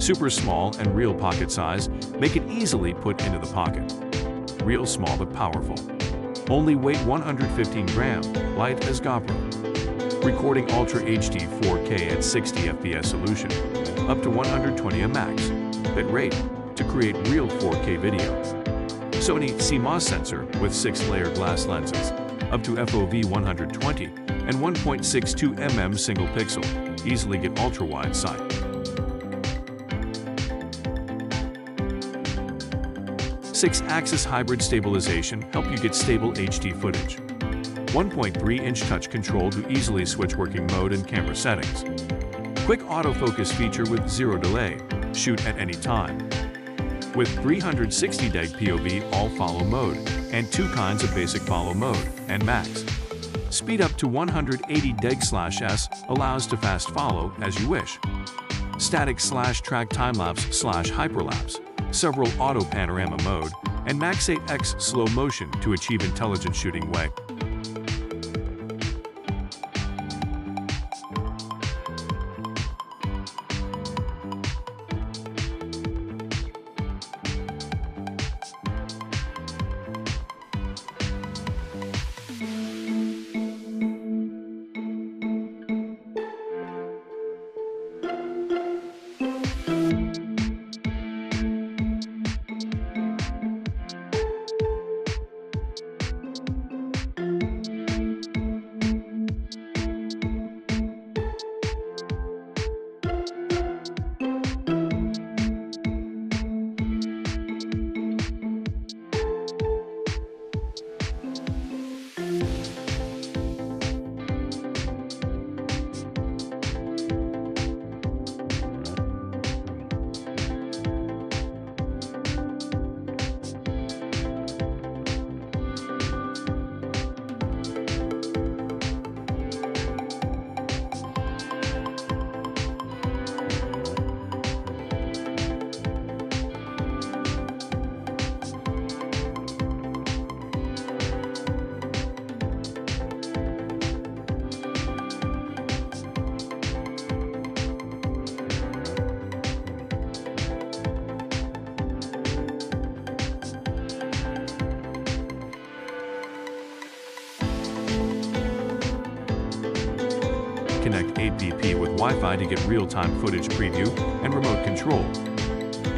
Super small and real pocket size make it easily put into the pocket. Real small but powerful. Only weight 115 gram, light as GoPro. Recording Ultra HD 4K at 60 FPS solution, up to 120 max. Bit rate to create real 4K video. Sony CMOS sensor with 6-layer glass lenses, up to FOV 120 and 1.62 mm single pixel, easily get ultra-wide sight. Six-axis hybrid stabilization help you get stable HD footage. 1.3-inch touch control to easily switch working mode and camera settings. Quick autofocus feature with zero delay, shoot at any time. With 360 deg POV all follow mode and two kinds of basic follow mode and max. Speed up to 180 deg/s allows to fast follow as you wish. Static/track time-lapse/hyperlapse, several auto panorama mode, and Max 8x slow motion to achieve intelligent shooting way. Connect APP with Wi-Fi to get real-time footage preview and remote control.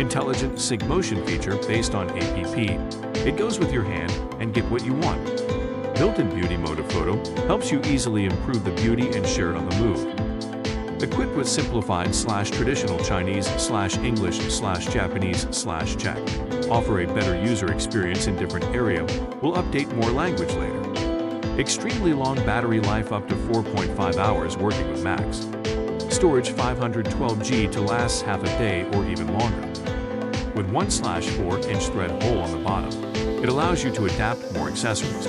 Intelligent sync motion feature based on APP. It goes with your hand and get what you want. Built-in beauty mode of photo helps you easily improve the beauty and share it on the move. Equipped with simplified/traditional Chinese/English/Japanese/Czech. Offer a better user experience in different area. Will update more language later. Extremely long battery life up to 4.5 hours working with Max. Storage 512 GB to last half a day or even longer. With 1/4-inch thread hole on the bottom, it allows you to adapt more accessories.